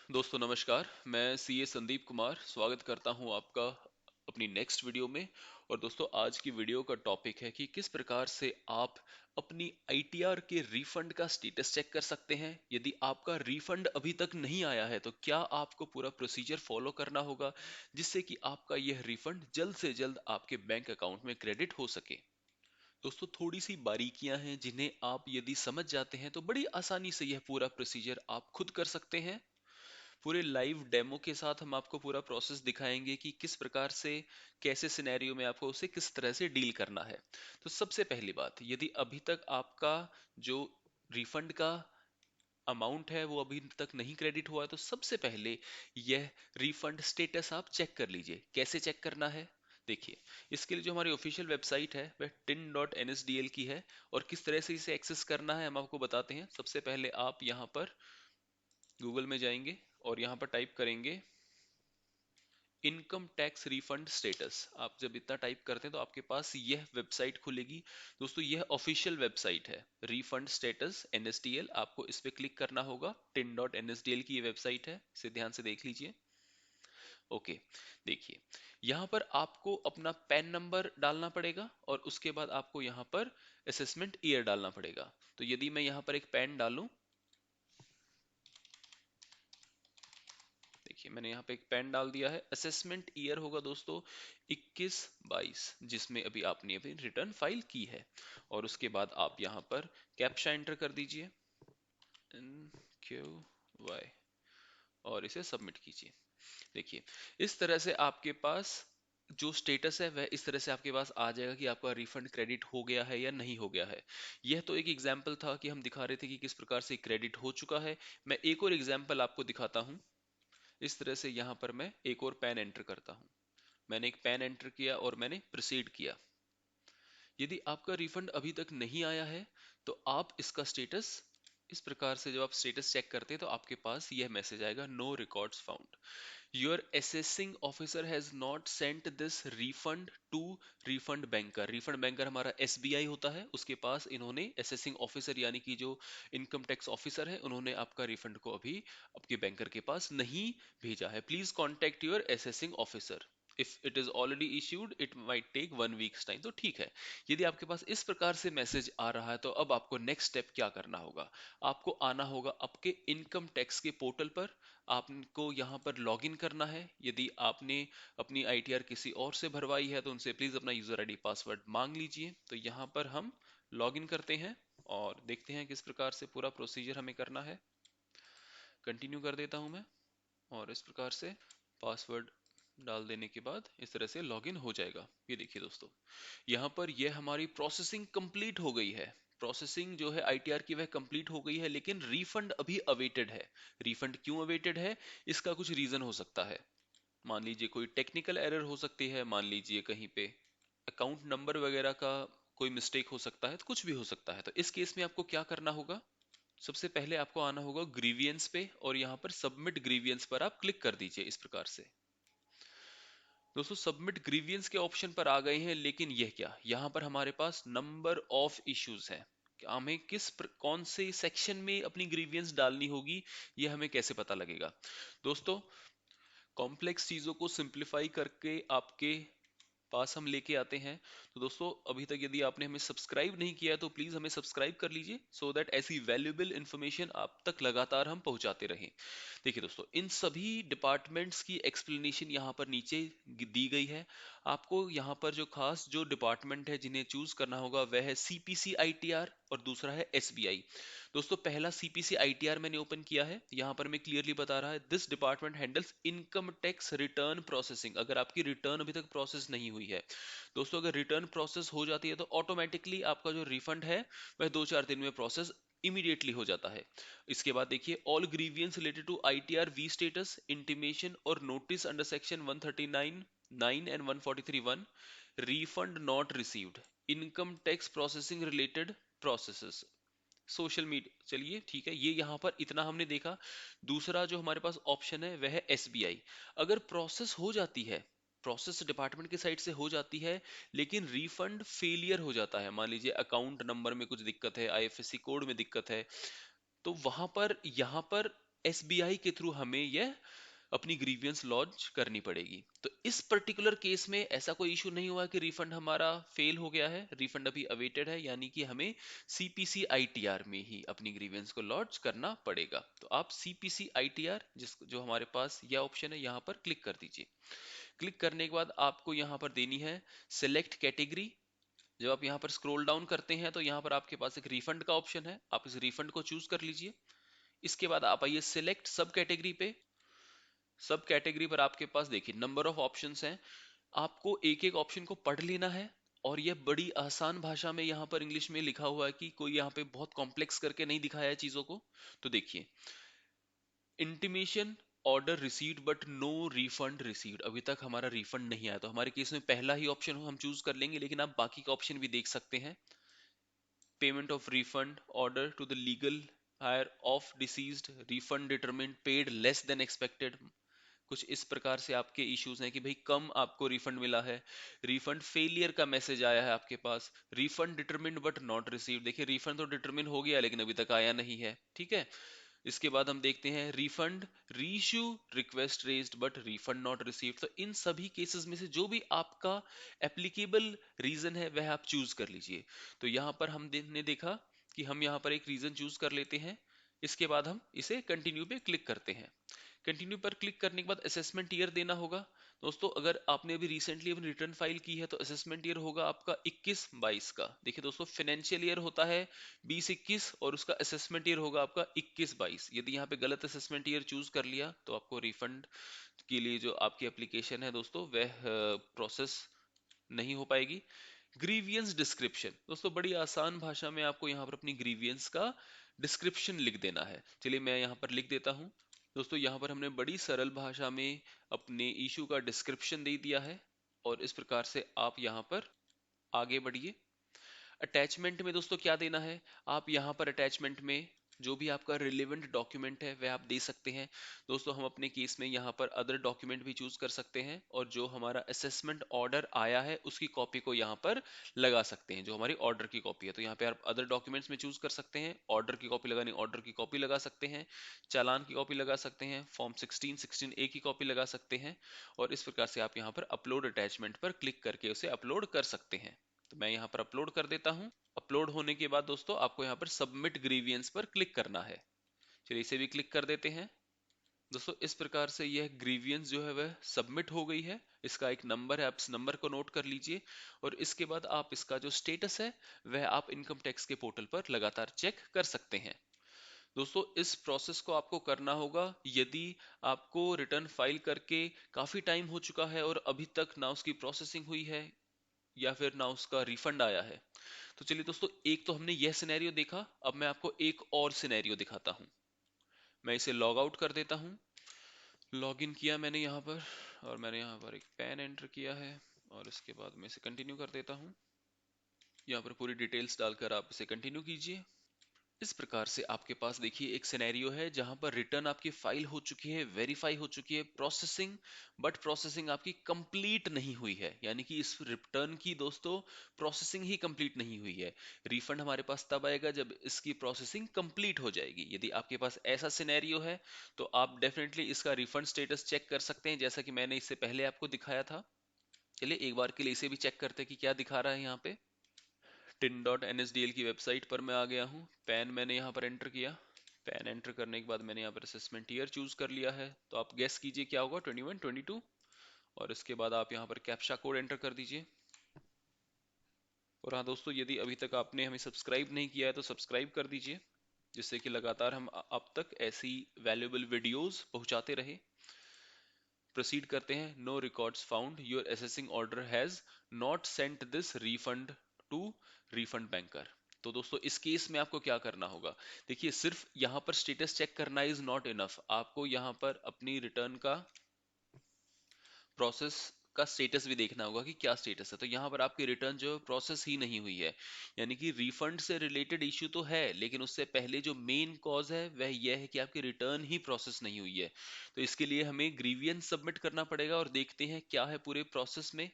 दोस्तों नमस्कार। मैं सीए संदीप कुमार स्वागत करता हूं आपका अपनी नेक्स्ट वीडियो में। और दोस्तों आज की वीडियो का टॉपिक है कि किस प्रकार से आप अपनी आईटीआर के रिफंड का स्टेटस चेक कर सकते हैं। यदि आपका रिफंड अभी तक नहीं आया है तो क्या आपको पूरा प्रोसीजर फॉलो करना होगा जिससे कि आपका यह रिफंड जल्द से जल्द आपके बैंक अकाउंट में क्रेडिट हो सके। दोस्तों थोड़ी सी बारीकियां हैं जिन्हें आप यदि समझ जाते हैं तो बड़ी आसानी से यह पूरा प्रोसीजर आप खुद कर सकते हैं। पूरे लाइव डेमो के साथ हम आपको पूरा प्रोसेस दिखाएंगे कि किस प्रकार से कैसे सिनेरियो में आपको उसे किस तरह से डील करना है। तो सबसे पहली बात, यदि अभी तक आपका जो रिफंड का अमाउंट है वो अभी तक नहीं क्रेडिट हुआ है तो सबसे पहले यह रिफंड स्टेटस आप चेक कर लीजिए। कैसे चेक करना है देखिए, इसके लिए जो हमारी ऑफिशियल वेबसाइट है वह tin.nsdl की है। और किस तरह से इसे एक्सेस करना है हम आपको बताते हैं। सबसे पहले आप यहाँ पर गूगल में जाएंगे और यहाँ पर टाइप करेंगे इनकम टैक्स रिफंड स्टेटस। आप जब इतना टाइप करते हैं तो आपके पास यह वेबसाइट खुलेगी। दोस्तों यह ऑफिशियल वेबसाइट है रिफंड स्टेटस एनएसडीएल। आपको इस पे क्लिक करना होगा। tin.nsdl की ये वेबसाइट है, इसे ध्यान से देख लीजिए। ओके, देखिए यहाँ पर आपको अपना पैन नंबर डालना पड़ेगा और उसके बाद आपको यहाँ पर असेसमेंट ईयर डालना पड़ेगा। तो यदि मैं यहाँ पर एक पैन डालूं, देखिए मैंने यहाँ पे एक पेन डाल दिया है। असेसमेंट ईयर होगा दोस्तों 21-22, जिसमें अभी आपने अभी रिटर्न फाइल की है। और उसके बाद आप यहाँ पर कैप्चा एंटर कर दीजिए NQY और इसे सबमिट कीजिए। देखिए इस तरह से आपके पास जो स्टेटस है वह इस तरह से आपके पास आ जाएगा कि आपका रिफंड क्रेडिट हो गया है या नहीं हो गया है। यह तो एक एग्जाम्पल था कि हम दिखा रहे थे कि किस प्रकार से क्रेडिट हो चुका है। मैं एक और एग्जाम्पल आपको दिखाता हूं। इस तरह से यहां पर मैं एक और पैन एंटर करता हूं। मैंने एक पैन एंटर किया और मैंने प्रोसीड किया। यदि आपका रिफंड अभी तक नहीं आया है तो आप इसका स्टेटस इस प्रकार से, जब आप स्टेटस चेक करते हैं तो आपके पास यह मैसेज आएगा, no records found, your assessing officer has not sent this refund to refund banker. Refund banker हमारा एसबीआई होता है, उसके पास इन्होंने असेसिंग ऑफिसर यानी कि जो इनकम टैक्स ऑफिसर है उन्होंने आपका रिफंड को अभी आपके बैंकर के पास नहीं भेजा है। Please contact your assessing officer, if it is already issued it might take 1 weeks time. तो ठीक है, यदि आपके पास इस प्रकार से मैसेज आ रहा है तो अब आपको नेक्स्ट स्टेप क्या करना होगा। आपको आना होगा आपके इनकम टैक्स के पोर्टल पर। आपको यहाँ पर लॉगिन करना है। यदि आपने अपनी आईटीआर किसी और से भरवाई है तो उनसे प्लीज अपना यूजर आईडी पासवर्ड मांग लीजिए। तो यहाँ पर हम लॉगिन करते हैं और देखते हैं किस प्रकार से पूरा प्रोसीजर हमें करना है। कंटिन्यू कर देता हूं मैं और इस प्रकार से पासवर्ड डाल देने के बाद इस तरह से लॉगिन हो जाएगा। ये देखिए दोस्तों, यहाँ पर यह हमारी प्रोसेसिंग कंप्लीट हो गई है। प्रोसेसिंग जो है आईटीआर की वह कंप्लीट हो गई है, लेकिन रिफंड अभी अवेटेड है। रिफंड क्यों अवेटेड है, इसका कुछ रीजन हो सकता है। मान लीजिए कोई टेक्निकल एरर हो सकती है, मान लीजिए कहीं पे अकाउंट नंबर वगैरह का कोई मिस्टेक हो सकता है, तो कुछ भी हो सकता है। तो इस केस में आपको क्या करना होगा, सबसे पहले आपको आना होगा ग्रीवियंस पे और यहाँ पर सबमिट ग्रीवियंस पर आप क्लिक कर दीजिए इस प्रकार से। दोस्तों सबमिट ग्रीवियंस के ऑप्शन पर आ गए हैं, लेकिन यह क्या, यहाँ पर हमारे पास नंबर ऑफ इश्यूज है। कि हमें कौन से सेक्शन में अपनी ग्रीवियंस डालनी होगी, यह हमें कैसे पता लगेगा। दोस्तों कॉम्प्लेक्स चीजों को सिंप्लीफाई करके आपके पास हम लेके आते हैं। तो दोस्तों अभी तक यदि आपने हमें सब्सक्राइब नहीं किया है तो प्लीज हमें सब्सक्राइब कर लीजिए, सो दैट ऐसी वैल्यूएबल इंफॉर्मेशन आप तक लगातार हम पहुंचाते रहें। देखिए दोस्तों इन सभी डिपार्टमेंट्स की एक्सप्लेनेशन यहाँ पर नीचे दी गई है। आपको यहाँ पर जो खास जो डिपार्टमेंट है जिन्हें चूज करना होगा वह है सीपीसी आईटीआर और दूसरा है एसबीआई। दोस्तों पहला सीपीसी आईटीआर मैंने ओपन किया है, यहाँ पर मैं क्लियरली बता रहा है, this department handles income tax return processing. अगर आपकी रिटर्न अभी तक प्रोसेस नहीं हुई है दोस्तों, अगर रिटर्न प्रोसेस हो जाती है तो ऑटोमेटिकली आपका जो रिफंड है वह 2-4 दिन में प्रोसेस इमीडिएटली हो जाता है। इसके बाद देखिए, all grievances related to ITR V status intimation और notice under section 139(9) and 143(1), refund not received, income tax processing related processes, social media. चलिए ठीक है, ये यहाँ पर इतना हमने देखा। दूसरा जो हमारे पास ऑप्शन है वह है एसबीआई। अगर प्रोसेस हो जाती है, प्रोसेस डिपार्टमेंट की साइड से हो जाती है, लेकिन रिफंड फेलियर हो जाता है, मान लीजिए अकाउंट नंबर में कुछ दिक्कत है, आईएफएससी कोड में दिक्कत है, तो वहां पर यहाँ पर एसबीआई के थ्रू हमें यह अपनी ग्रीवियंस लॉन्च करनी पड़ेगी। तो इस पर्टिकुलर केस में ऐसा कोई इशू नहीं हुआ कि रिफंड हमारा फेल हो गया है, रिफंड अभी अवेटेड है, यानी कि हमें सीपीसी आईटीआर में ही अपनी ग्रीवियंस को लॉन्च करना पड़ेगा। तो आप सीपीसी आईटीआर जिस जो हमारे पास यह ऑप्शन है यहाँ पर क्लिक कर दीजिए। क्लिक करने के बाद आपको यहाँ पर देनी है सिलेक्ट कैटेगरी। जब आप यहाँ पर स्क्रॉल डाउन करते हैं तो यहाँ पर आपके पास एक रिफंड का ऑप्शन है, आप इस रिफंड को चूज कर लीजिए। इसके बाद आप आइए सिलेक्ट सब कैटेगरी पे। सब कैटेगरी पर आपके पास देखिए नंबर ऑफ ऑप्शंस हैं, आपको एक एक ऑप्शन को पढ़ लेना है। और यह बड़ी आसान भाषा में यहाँ पर इंग्लिश में लिखा हुआ है कि कोई यहाँ पे बहुत कॉम्प्लेक्स करके नहीं दिखाया है चीजों को। तो देखिए, intimation order received but no refund received, अभी तक हमारा रिफंड नहीं आया। तो हमारे केस में पहला ही ऑप्शन हम चूज कर लेंगे, लेकिन आप बाकी का ऑप्शन भी देख सकते हैं। Payment of refund order to the legal heir of deceased, refund determined, paid less than expected. कुछ इस प्रकार से आपके इश्यूज हैं कि भाई कम आपको रिफंड मिला है, रिफंड फेलियर का मैसेज आया है आपके पास, refund determined but not received. देखिए रिफंड तो डिटरमिन हो गया लेकिन अभी तक आया नहीं है, ठीक है। इसके बाद हम देखते हैं refund reissue request raised but refund not received. तो इन सभी केसेस में से जो भी आपका एप्लीकेबल रीजन है वह आप चूज कर लीजिए। तो यहां पर हमने देखा कि हम यहां पर एक रीजन चूज कर लेते हैं। इसके बाद हम इसे कंटिन्यू पे क्लिक करते हैं। कंटिन्यू पर क्लिक करने के बाद असेसमेंट ईयर देना होगा। दोस्तों अगर आपने अभी रिसेंटली अपनी रिटर्न फाइल की है तो असेसमेंट ईयर होगा आपका 21-22 का। देखिए दोस्तों, फाइनेंशियल ईयर होता है 20-21 और उसका असेसमेंट ईयर होगा आपका 21-22। यदि यहाँ पे गलत असेसमेंट ईयर चूज कर लिया तो आपको रिफंड के लिए जो आपकी एप्लीकेशन है दोस्तों वह प्रोसेस नहीं हो पाएगी। ग्रीवियंस डिस्क्रिप्शन, दोस्तों बड़ी आसान भाषा में आपको यहाँ पर अपनी ग्रीवियंस का डिस्क्रिप्शन लिख देना है। चलिए मैं यहाँ पर लिख देता हूँ। दोस्तों यहाँ पर हमने बड़ी सरल भाषा में अपने इशू का डिस्क्रिप्शन दे दिया है और इस प्रकार से आप यहाँ पर आगे बढ़िए। अटैचमेंट में दोस्तों क्या देना है, आप यहाँ पर अटैचमेंट में जो भी आपका रिलेवेंट डॉक्यूमेंट है वह आप दे सकते हैं। दोस्तों हम अपने केस में यहाँ पर अदर डॉक्यूमेंट भी चूज कर सकते हैं और जो हमारा असेसमेंट ऑर्डर आया है उसकी कॉपी को यहाँ पर लगा सकते हैं, जो हमारी ऑर्डर की कॉपी है। तो यहाँ पे आप अदर डॉक्यूमेंट्स में चूज कर सकते हैं, ऑर्डर की कॉपी लगानी ऑर्डर की कॉपी लगा सकते हैं, चालान की कॉपी लगा सकते हैं, फॉर्म 16 की कॉपी लगा सकते हैं। और इस प्रकार से आप यहाँ पर अपलोड अटैचमेंट पर क्लिक करके उसे अपलोड कर सकते हैं। तो मैं यहाँ पर अपलोड कर देता हूँ। अपलोड होने के बाद दोस्तों आपको यहाँ पर सबमिट ग्रीवियंस पर क्लिक करना है। चलिए इसे भी क्लिक कर देते हैं। दोस्तों इस प्रकार से यह ग्रीवियंस जो है वह सबमिट हो गई है। इसका एक नंबर है, आप इस नंबर को नोट कर लीजिए और इसके बाद आप इसका जो स्टेटस है वह आप इनकम टैक्स के पोर्टल पर लगातार चेक कर सकते हैं। दोस्तों इस प्रोसेस को आपको करना होगा यदि आपको रिटर्न फाइल करके काफी टाइम हो चुका है और अभी तक ना उसकी प्रोसेसिंग हुई है या फिर ना उसका रिफंड आया है। तो चलिए दोस्तों, एक तो हमने यह सिनेरियो देखा, अब मैं आपको एक और सिनेरियो दिखाता हूं। मैं इसे लॉग आउट कर देता हूं। लॉग इन किया मैंने यहाँ पर और मैंने यहाँ पर एक पैन एंटर किया है और इसके बाद मैं इसे कंटिन्यू कर देता हूँ। यहाँ पर पूरी डिटेल्स डालकर आप इसे कंटिन्यू कीजिए। इस प्रकार से आपके पास देखिए एक सिनेरियो है जहां पर रिटर्न आपकी फाइल हो चुकी है, वेरीफाई हो चुकी है, प्रोसेसिंग, बट प्रोसेसिंग आपकी कंप्लीट नहीं हुई है। यानी कि इस रिटर्न की दोस्तों प्रोसेसिंग ही कंप्लीट नहीं हुई है। रिफंड हमारे पास तब आएगा जब इसकी प्रोसेसिंग कंप्लीट हो जाएगी। यदि आपके पास ऐसा सिनेरियो है तो आप डेफिनेटली इसका रिफंड स्टेटस चेक कर सकते हैं, जैसा कि मैंने इससे पहले आपको दिखाया था। चलिए एक बार के लिए इसे भी चेक करते हैं कि क्या दिखा रहा है यहाँ पे। tin.nsdl की वेबसाइट पर मैं आ गया हूँ। पैन मैंने यहाँ पर एंटर किया। पैन एंटर करने के बाद मैंने यहाँ पर असेसमेंट ईयर चूज कर लिया है। तो आप गेस कीजिए क्या होगा, 21, 22। और इसके बाद आप यहाँ पर कैप्चा कोड एंटर कर दीजिए। और हाँ दोस्तों, यदि अभी तक आपने हमें सब्सक्राइब नहीं किया है तो सब्सक्राइब कर दीजिए, जिससे कि लगातार हम अब तक ऐसी वैल्यूएबल वीडियोस पहुंचाते रहे। प्रोसीड करते हैं। No records found, your assessing order has not sent this refund to refund banker. तो दोस्तों इस केस में आपको क्या करना होगा, देखिए सिर्फ यहाँ पर स्टेटस चेक करना इज नॉट इनफ, आपको यहाँ पर अपनी रिटर्न का प्रोसेस का स्टेटस भी देखना होगा कि क्या स्टेटस है। तो यहाँ पर आपकी रिटर्न जो प्रोसेस ही नहीं हुई है, यानी कि रिफंड से रिलेटेड इश्यू तो है लेकिन उससे पहले जो मेन कॉज है वह यह है कि आपकी रिटर्न ही प्रोसेस नहीं हुई है। तो इसके लिए हमें ग्रीवियंस सबमिट करना पड़ेगा और देखते हैं क्या है पूरे प्रोसेस में।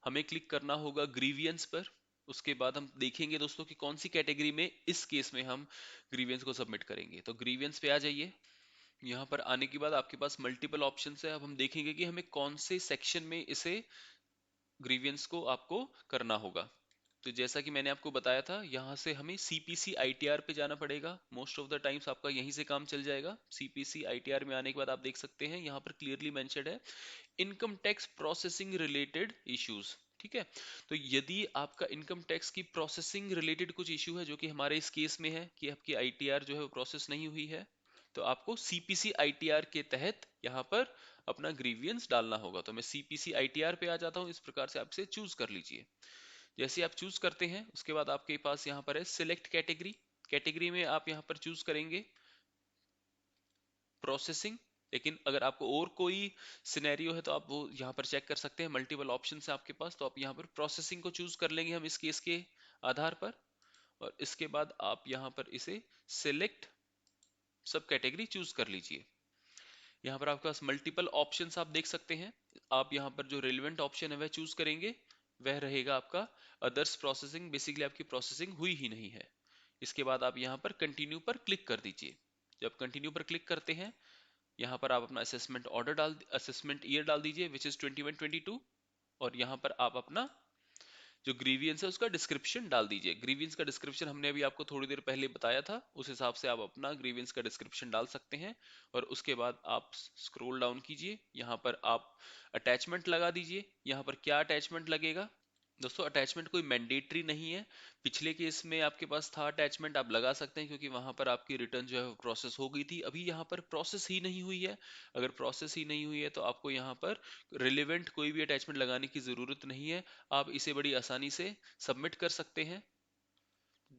हमें क्लिक करना होगा ग्रीवियंस पर। उसके बाद हम देखेंगे दोस्तों कि कौन सी कैटेगरी में इस केस में हम ग्रीवियंस को सबमिट करेंगे। तो ग्रीवियंस पे आ जाइए। यहाँ पर आने के बाद आपके पास मल्टीपल ऑप्शंस है। अब हम देखेंगे कि हमें कौन से सेक्शन में इसे ग्रीवियंस को आपको करना होगा। तो जैसा कि मैंने आपको बताया था, यहाँ से हमें सीपीसी आईटीआर पे जाना पड़ेगा। मोस्ट ऑफ द टाइम्स आपका यहीं से काम चल जाएगा। सीपीसी आईटीआर में आने के बाद आप देख सकते हैं यहाँ पर क्लियरली मेंशन्ड है income tax processing related issues. ठीक है, तो यदि आपका इनकम टैक्स की प्रोसेसिंग रिलेटेड कुछ इश्यू है, जो कि हमारे इस केस में है कि आपकी आईटीआर जो है वो प्रोसेस नहीं हुई है, तो आपको सीपीसी आईटीआर के तहत यहाँ पर अपना ग्रीवियंस डालना होगा। तो मैं सीपीसी आईटीआर पे आ जाता हूँ। इस प्रकार से आप इसे चूज कर लीजिए। जैसे आप चूज करते हैं उसके बाद आपके पास यहाँ पर है सिलेक्ट कैटेगरी। कैटेगरी में आप यहाँ पर चूज करेंगे प्रोसेसिंग। लेकिन अगर आपको और कोई सिनेरियो है तो आप वो यहाँ पर चेक कर सकते हैं, मल्टीपल ऑप्शन है आपके पास। तो आप यहाँ पर प्रोसेसिंग को चूज कर लेंगे हम इस केस के आधार पर। और इसके बाद आप यहाँ पर इसे सिलेक्ट सब कैटेगरी चूज कर लीजिए। यहाँ पर आपके पास मल्टीपल ऑप्शंस आप देख सकते हैं। आप यहाँ पर जो रेलिवेंट ऑप्शन है वह चूज करेंगे, वह रहेगा आपका अदर्स प्रोसेसिंग। बेसिकली आपकी प्रोसेसिंग हुई ही नहीं है। इसके बाद आप यहाँ पर कंटिन्यू पर क्लिक कर दीजिए। जब कंटिन्यू पर क्लिक करते हैं, यहाँ पर आप अपना असेसमेंट ईयर डाल दीजिए विच इज 21-22। और यहाँ पर आप अपना जो ग्रीवियंस है उसका डिस्क्रिप्शन डाल दीजिए। ग्रीवियंस का डिस्क्रिप्शन हमने अभी आपको थोड़ी देर पहले बताया था, उस हिसाब से आप अपना ग्रीवियंस का डिस्क्रिप्शन डाल सकते हैं। और उसके बाद आप स्क्रॉल डाउन कीजिए, यहाँ पर आप अटैचमेंट लगा दीजिए। यहाँ पर क्या अटैचमेंट लगेगा दोस्तों, अटैचमेंट कोई मैंडेटरी नहीं है। पिछले केस में आपके पास था अटैचमेंट, आप लगा सकते हैं क्योंकि वहां पर आपकी रिटर्न जो है प्रोसेस हो गई थी। अभी यहाँ पर प्रोसेस ही नहीं हुई है। अगर प्रोसेस ही नहीं हुई है तो आपको यहाँ पर रिलेवेंट कोई भी अटैचमेंट लगाने की जरूरत नहीं है। आप इसे बड़ी आसानी से सबमिट कर सकते हैं।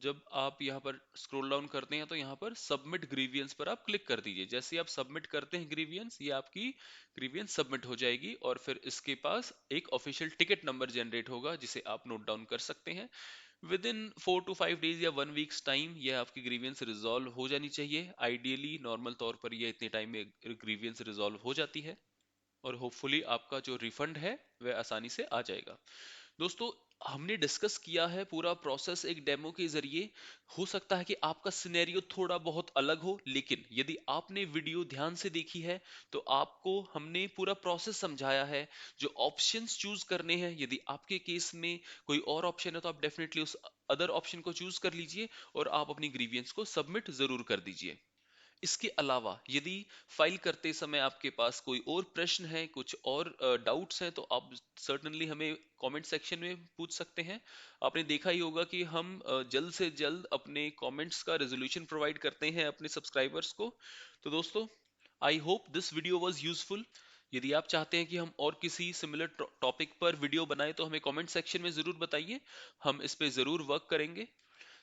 जब आप यहाँ पर स्क्रॉल डाउन करते हैं तो यहाँ पर सबमिट ग्रीवियंस पर आप क्लिक कर दीजिए। जैसे आप सबमिट करते हैं ग्रीवियंस, ये आपकी ग्रीवियंस सबमिट हो जाएगी और फिर इसके पास एक ऑफिशियल टिकट नंबर जनरेट होगा जिसे आप नोट डाउन कर सकते हैं। विद इन 4 to 5 डेज या 1 वीक्स टाइम यह आपकी ग्रीवियंस रिजॉल्व हो जानी चाहिए। आइडियली नॉर्मल तौर पर यह इतने टाइम में ग्रीवियंस रिजॉल्व हो जाती है और होपफुली आपका जो रिफंड है वह आसानी से आ जाएगा। दोस्तों, हमने डिस्कस किया है पूरा प्रोसेस एक डेमो के जरिए। हो सकता है कि आपका सिनेरियो थोड़ा बहुत अलग हो, लेकिन यदि आपने वीडियो ध्यान से देखी है तो आपको हमने पूरा प्रोसेस समझाया है। जो ऑप्शंस चूज करने हैं, यदि आपके केस में कोई और ऑप्शन है तो आप डेफिनेटली उस अदर ऑप्शन को चूज कर लीजिए और आप अपनी ग्रीवियंस को सबमिट जरूर कर दीजिए। इसके अलावा यदि फाइल करते समय आपके पास कोई और प्रश्न है, कुछ और डाउट्स हैं, तो आप सर्टेनली हमें कमेंट सेक्शन में पूछ सकते हैं। आपने देखा ही होगा कि हम जल्द से जल्द अपने कमेंट्स का रेजोल्यूशन प्रोवाइड करते हैं अपने सब्सक्राइबर्स को। तो दोस्तों, I hope this video was useful. यदि आप चाहते हैं कि हम और किसी सिमिलर टॉपिक पर वीडियो बनाएं तो हमें कमेंट सेक्शन में जरूर बताइए, हम इस पे जरूर वर्क करेंगे।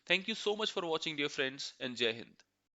Thank you so much for watching dear friends, and जय हिंद।